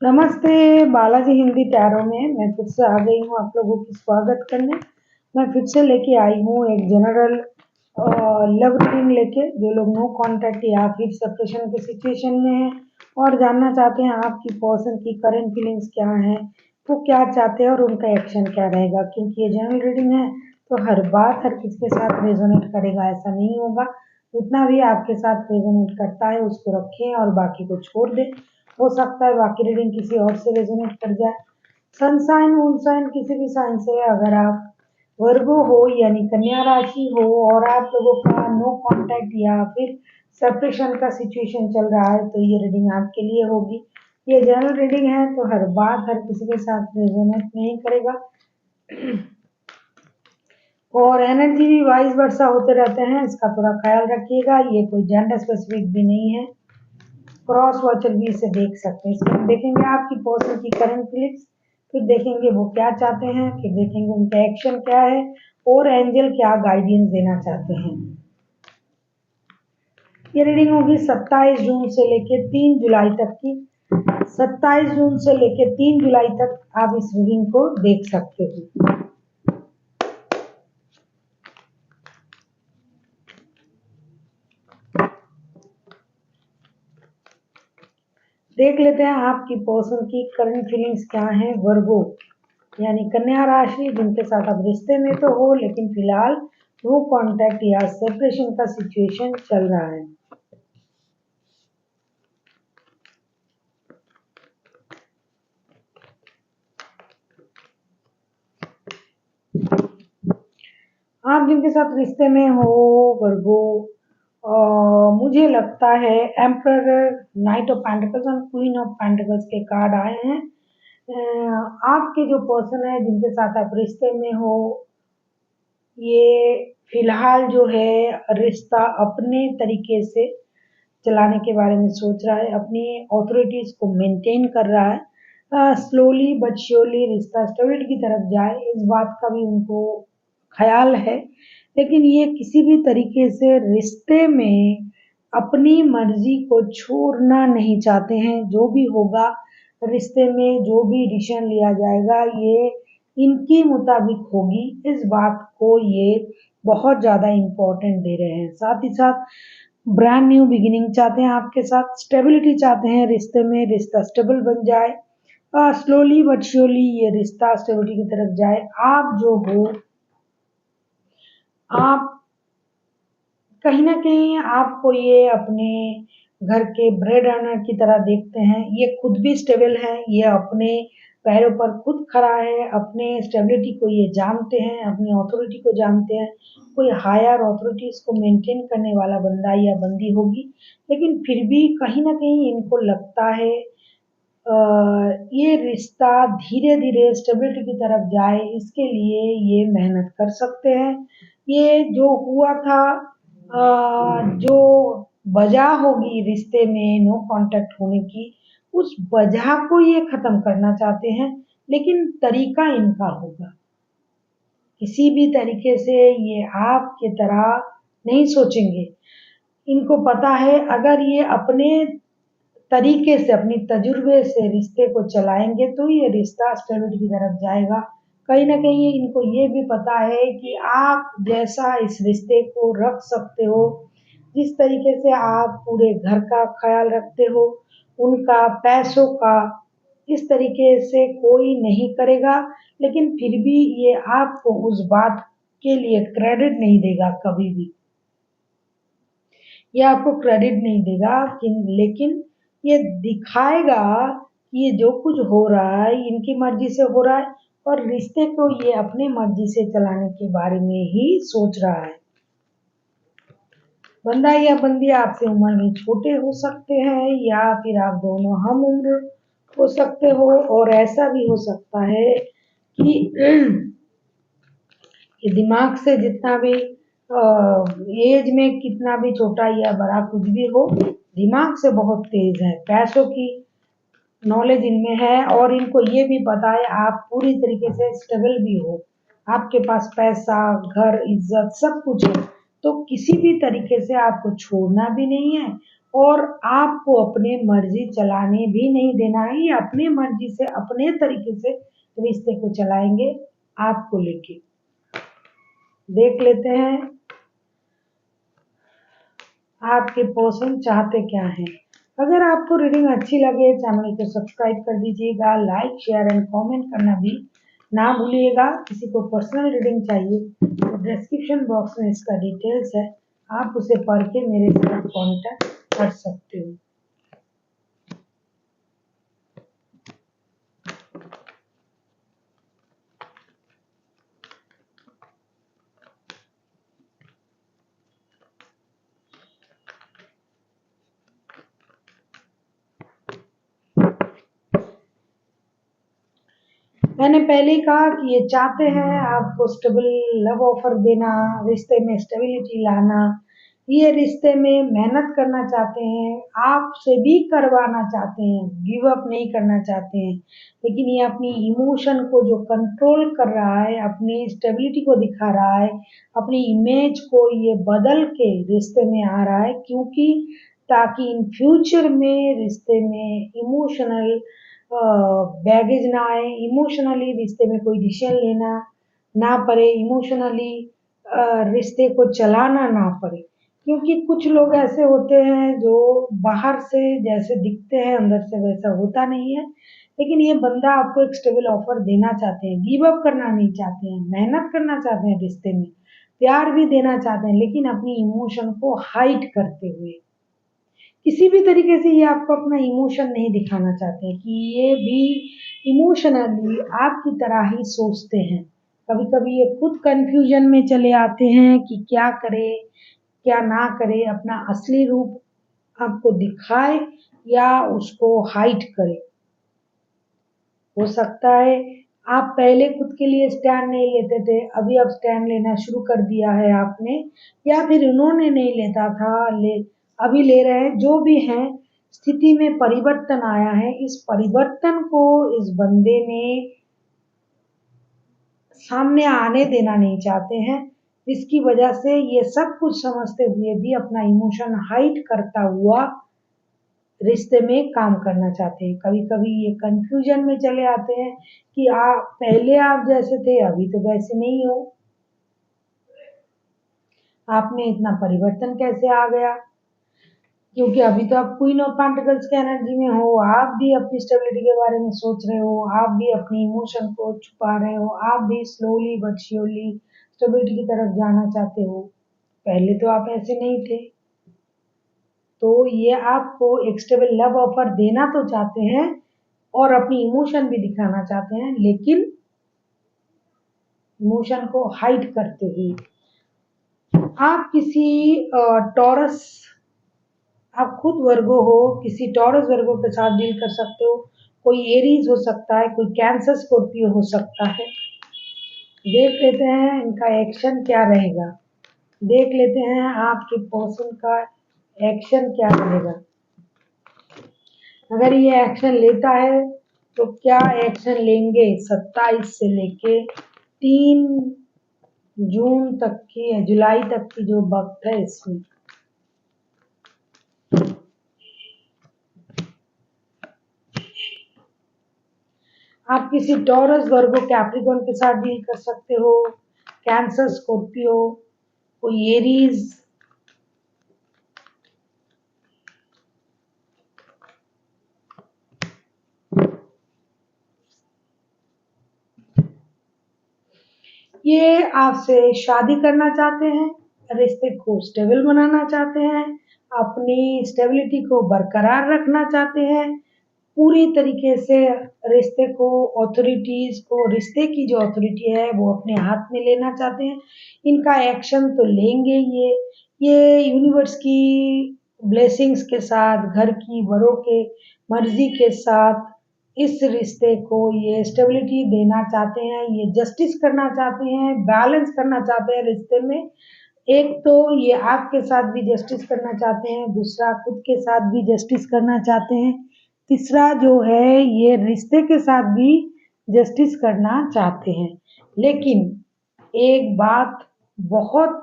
नमस्ते। बालाजी हिंदी टैरो में मैं फिर से आ गई हूँ आप लोगों की स्वागत करने। मैं फिर से लेके आई हूँ एक जनरल लव रीडिंग लेके। जो लोग नो कांटेक्ट या फिर सेपरेशन के सिचुएशन में हैं और जानना चाहते हैं आपकी पर्सन की करंट फीलिंग्स क्या हैं, वो क्या चाहते हैं और उनका एक्शन क्या रहेगा। क्योंकि ये जनरल रीडिंग है तो हर बात हर किसी के साथ रेजोनेट करेगा ऐसा नहीं होगा। जितना भी आपके साथ रेजोनेट करता है उसको रखें और बाकी को छोड़ दें। हो सकता है बाकी रीडिंग किसी और से रेजोनेट कर जाए। सन साइन मून साइन किसी भी साइन से अगर आप वर्गो हो यानी कन्या राशि हो और आप लोगों का नो कांटेक्ट या फिर सेपरेशन का सिचुएशन चल रहा है तो ये रीडिंग आपके लिए होगी। ये जनरल रीडिंग है तो हर बात हर किसी के साथ रेजोनेट नहीं करेगा और एनर्जी भी वाइस वर्षा होते रहते हैं, इसका थोड़ा ख्याल रखिएगा। ये कोई जेंडर स्पेसिफिक भी नहीं है। क्रॉस वॉचर भी इसे देख सकते हैं। इसमें हम देखेंगे आपकी पर्सन की करंट फीलिंग्स, फिर देखेंगे वो क्या चाहते हैं, फिर देखेंगे उनका एक्शन क्या है और एंजल क्या गाइडेंस देना चाहते हैं। ये रीडिंग होगी 27 जून से लेकर 3 जुलाई तक की। 27 जून से लेकर 3 जुलाई तक आप इस रीडिंग को देख सकते हो। देख लेते हैं आपकी पर्सन की करंट फीलिंग्स क्या है। वर्गो यानी कन्या राशि, जिनके साथ आप रिश्ते में तो हो लेकिन फिलहाल नो कांटेक्ट या सेपरेशन का सिचुएशन चल रहा है। आप जिनके साथ रिश्ते में हो वर्गो, मुझे लगता है एम्परर, नाइट ऑफ पेंटिकल्स और क्वीन ऑफ पेंटिकल्स के कार्ड आए हैं। आपके जो पर्सन है जिनके साथ आप रिश्ते में हो, ये फिलहाल जो है रिश्ता अपने तरीके से चलाने के बारे में सोच रहा है, अपनी ऑथोरिटीज को मेंटेन कर रहा है। स्लोली बट श्योरली रिश्ता स्टेबिलिटी की तरफ जाए, इस बात का भी उनको ख्याल है। लेकिन ये किसी भी तरीके से रिश्ते में अपनी मर्जी को छोड़ना नहीं चाहते हैं। जो भी होगा रिश्ते में, जो भी डिसीजन लिया जाएगा ये इनके मुताबिक होगी, इस बात को ये बहुत ज़्यादा इम्पोर्टेंट दे रहे हैं। साथ ही साथ ब्रांड न्यू बिगिनिंग चाहते हैं आपके साथ, स्टेबिलिटी चाहते हैं रिश्ते में, रिश्ता स्टेबल बन जाए। स्लोली बट श्योरली ये रिश्ता स्टेबिलिटी की तरफ जाए। आप जो हो, आप कहीं ना कहीं आपको ये अपने घर के ब्रेड अर्नर की तरह देखते हैं। ये खुद भी स्टेबल है, ये अपने पैरों पर खुद खड़ा है, अपने स्टेबिलिटी को ये जानते हैं, अपनी अथॉरिटी को जानते हैं। कोई हायर अथॉरिटीज को मेंटेन करने वाला बंदा या बंदी होगी, लेकिन फिर भी कहीं ना कहीं इनको लगता है ये रिश्ता धीरे धीरे स्टेबिलिटी की तरफ जाए, इसके लिए ये मेहनत कर सकते हैं। ये जो हुआ था, जो वजह होगी रिश्ते में नो कांटेक्ट होने की, उस वजह को ये खत्म करना चाहते हैं। लेकिन तरीका इनका होगा, किसी भी तरीके से ये आपके तरह नहीं सोचेंगे। इनको पता है अगर ये अपने तरीके से, अपनी तजुर्बे से रिश्ते को चलाएंगे तो ये रिश्ता स्टेबिलिटी की तरफ जाएगा। कहीं ना कहीं इनको ये भी पता है कि आप जैसा इस रिश्ते को रख सकते हो, जिस तरीके से आप पूरे घर का ख्याल रखते हो, उनका पैसों का, इस तरीके से कोई नहीं करेगा। लेकिन फिर भी ये आपको उस बात के लिए क्रेडिट नहीं देगा कभी भी, ये आपको क्रेडिट नहीं देगा लेकिन ये दिखाएगा कि ये जो कुछ हो रहा है इनकी मर्जी से हो रहा है और रिश्ते को ये अपनी मर्जी से चलाने के बारे में ही सोच रहा है। बंदा या बंदी आपसे उम्र में छोटे हो सकते हैं या फिर आप दोनों हम उम्र हो सकते हो, और ऐसा भी हो सकता है कि ये दिमाग से जितना भी एज में कितना भी छोटा या बड़ा कुछ भी हो, दिमाग से बहुत तेज है, पैसों की नॉलेज इनमें है और इनको ये भी पता है आप पूरी तरीके से स्टेबल भी हो, आपके पास पैसा, घर, इज्जत सब कुछ है। तो किसी भी तरीके से आपको छोड़ना भी नहीं है और आपको अपने मर्जी चलाने भी नहीं देना है। ये अपने मर्जी से अपने तरीके से रिश्ते को चलाएंगे आपको लेके। देख लेते हैं आपके पर्सन चाहते क्या हैं। अगर आपको रीडिंग अच्छी लगे चैनल को सब्सक्राइब कर दीजिएगा, लाइक शेयर एंड कमेंट करना भी ना भूलिएगा। किसी को पर्सनल रीडिंग चाहिए तो डिस्क्रिप्शन बॉक्स में इसका डिटेल्स है, आप उसे पढ़ के मेरे साथ कांटेक्ट कर सकते हो। मैंने पहले ही कहा कि ये चाहते हैं आपको स्टेबल लव ऑफर देना, रिश्ते में स्टेबिलिटी लाना, ये रिश्ते में मेहनत करना चाहते हैं, आपसे भी करवाना चाहते हैं, गिव अप नहीं करना चाहते हैं। लेकिन ये अपनी इमोशन को जो कंट्रोल कर रहा है, अपनी स्टेबिलिटी को दिखा रहा है, अपनी इमेज को ये बदल के रिश्ते में आ रहा है, क्योंकि ताकि इन फ्यूचर में रिश्ते में इमोशनल बैगेज ना आए, इमोशनली रिश्ते में कोई डिसीजन लेना ना पड़े, इमोशनली रिश्ते को चलाना ना पड़े। क्योंकि कुछ लोग ऐसे होते हैं जो बाहर से जैसे दिखते हैं अंदर से वैसा होता नहीं है। लेकिन ये बंदा आपको एक स्टेबल ऑफर देना चाहते हैं, गिव अप करना नहीं चाहते हैं, मेहनत करना चाहते हैं रिश्ते में, प्यार भी देना चाहते हैं, लेकिन अपनी इमोशन को हाइड करते हुए। किसी भी तरीके से ये आपको अपना इमोशन नहीं दिखाना चाहते हैं कि ये भी इमोशनली आपकी तरह ही सोचते हैं। कभी कभी ये खुद कंफ्यूजन में चले आते हैं कि क्या करे क्या ना करे, अपना असली रूप आपको दिखाए या उसको हाइड करे। हो सकता है आप पहले खुद के लिए स्टैंड नहीं लेते थे, अभी अब स्टैंड लेना शुरू कर दिया है आपने, या फिर उन्होंने नहीं लेता था अभी ले रहे हैं। जो भी हैं, स्थिति में परिवर्तन आया है, इस परिवर्तन को इस बंदे ने सामने आने देना नहीं चाहते हैं, जिसकी वजह से ये सब कुछ समझते हुए भी अपना इमोशन हाइड करता हुआ रिश्ते में काम करना चाहते हैं। कभी कभी ये कंफ्यूजन में चले आते हैं कि आप पहले आप जैसे थे अभी तो वैसे नहीं हो, आप में इतना परिवर्तन कैसे आ गया। क्योंकि अभी तो आप क्वीन ऑफ पेंटिकल्स के एनर्जी में हो, आप भी अपनी स्टेबिलिटी के बारे में सोच रहे हो, आप भी अपनी इमोशन को छुपा रहे हो, आप भी स्लोली बट श्योरली स्टेबिलिटी की तरफ जाना चाहते हो। पहले तो आप ऐसे नहीं थे। तो ये आपको एक स्टेबल लव ऑफर देना तो चाहते हैं और अपनी इमोशन भी दिखाना चाहते हैं, लेकिन इमोशन को हाइड करते हुए। आप किसी टॉरस, आप खुद वर्गो हो, किसी टॉरस वर्गो के साथ डील कर सकते हो। कोई एरीज हो सकता है, कोई कैंसर स्कॉर्पियो हो सकता है। देख लेते हैं इनका एक्शन क्या रहेगा। देख लेते हैं आपके पर्सन का एक्शन क्या रहेगा। अगर ये एक्शन लेता है तो क्या एक्शन लेंगे 27 से लेके 3 जून तक की या जुलाई तक की जो वक्त है इसमें। आप किसी टॉरस वर्गो कैप्रिकॉर्न के साथ डील कर सकते हो, कैंसर स्कॉर्पियो, कोई एरीज, ये आपसे शादी करना चाहते हैं, रिश्ते को स्टेबल बनाना चाहते हैं, अपनी स्टेबिलिटी को बरकरार रखना चाहते हैं, पूरी तरीके से रिश्ते को अथॉरिटीज को, रिश्ते की जो अथॉरिटी है वो अपने हाथ में लेना चाहते हैं। इनका एक्शन तो लेंगे ये यूनिवर्स की ब्लेसिंग्स के साथ, घर की बड़ों के मर्जी के साथ इस रिश्ते को ये स्टेबिलिटी देना चाहते हैं, ये जस्टिस करना चाहते हैं, बैलेंस करना चाहते हैं रिश्ते में। एक तो ये आपके साथ भी जस्टिस करना चाहते हैं, दूसरा खुद के साथ भी जस्टिस करना चाहते हैं, तीसरा जो है ये रिश्ते के साथ भी जस्टिस करना चाहते हैं। लेकिन एक बात बहुत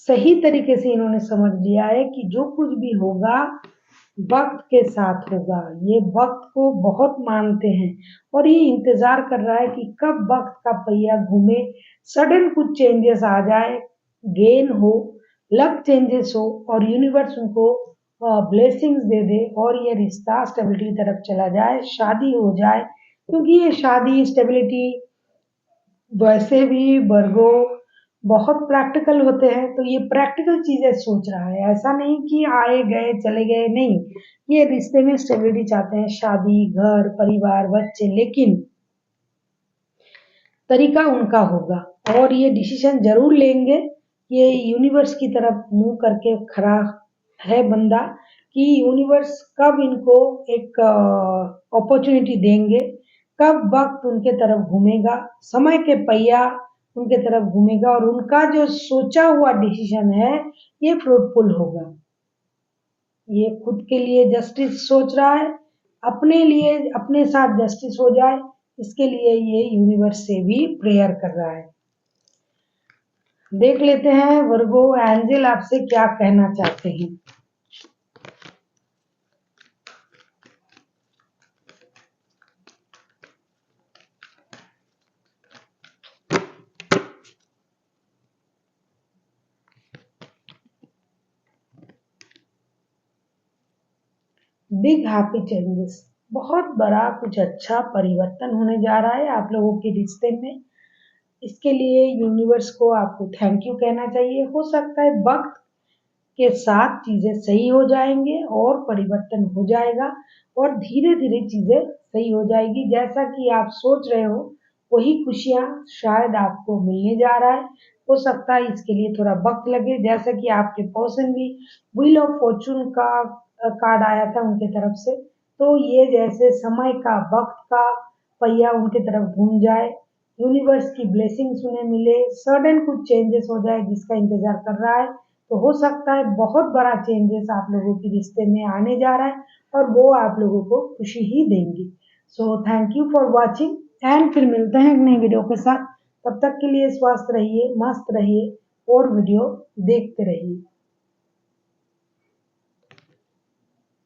सही तरीके से इन्होंने समझ लिया है कि जो कुछ भी होगा वक्त के साथ होगा। ये वक्त को बहुत मानते हैं और ये इंतजार कर रहा है कि कब वक्त का पहिया घूमे, सडन कुछ चेंजेस आ जाए, गेन हो, लक चेंजेस हो और यूनिवर्स उनको ब्लेसिंग्स दे दे और ये रिश्ता स्टेबिलिटी की तरफ चला जाए, शादी हो जाए। क्योंकि ये शादी स्टेबिलिटी वैसे भी वर्गो बहुत प्रैक्टिकल होते हैं, तो ये प्रैक्टिकल चीजें सोच रहा है, ऐसा नहीं कि आए गए चले गए, नहीं। ये रिश्ते में स्टेबिलिटी चाहते हैं, शादी, घर, परिवार, बच्चे, लेकिन तरीका उनका होगा और ये डिसीजन जरूर लेंगे। ये यूनिवर्स की तरफ मुंह करके खड़ा है बंदा कि यूनिवर्स कब इनको एक अपॉर्चुनिटी देंगे, कब वक्त उनके तरफ घूमेगा, समय के पहिया उनके तरफ घूमेगा और उनका जो सोचा हुआ डिसीजन है ये फ्रूटफुल होगा। ये खुद के लिए जस्टिस सोच रहा है, अपने लिए अपने साथ जस्टिस हो जाए, इसके लिए ये यूनिवर्स से भी प्रेयर कर रहा है। देख लेते हैं वर्गो एंजल आपसे क्या कहना चाहते हैं। बिग हैप्पी चेंजेस, बहुत बड़ा कुछ अच्छा परिवर्तन होने जा रहा है आप लोगों के रिश्ते में। इसके लिए यूनिवर्स को आपको थैंक यू कहना चाहिए। हो सकता है वक्त के साथ चीजें सही हो जाएंगे और परिवर्तन हो जाएगा और धीरे धीरे चीजें सही हो जाएगी। जैसा कि आप सोच रहे हो वही खुशियां शायद आपको मिलने जा रहा है। हो सकता है इसके लिए थोड़ा वक्त लगे, जैसा कि आपके पर्सन भी व्हील ऑफ फॉर्चून का कार्ड आया था उनके तरफ से। तो ये जैसे समय का, वक्त का पहिया उनके तरफ घूम जाए, यूनिवर्स की ब्लेसिंग्स उन्हें मिले, सडन कुछ चेंजेस हो जाए जिसका इंतजार कर रहा है, तो हो सकता है बहुत बड़ा चेंजेस आप लोगों के रिश्ते में आने जा रहा है और वो आप लोगों को खुशी ही देंगे। So thank you for watching and फिर मिलते हैं एक नई वीडियो के साथ। तब तक के लिए स्वस्थ रहिए, मस्त रहिए और वीडियो देखते रहिए।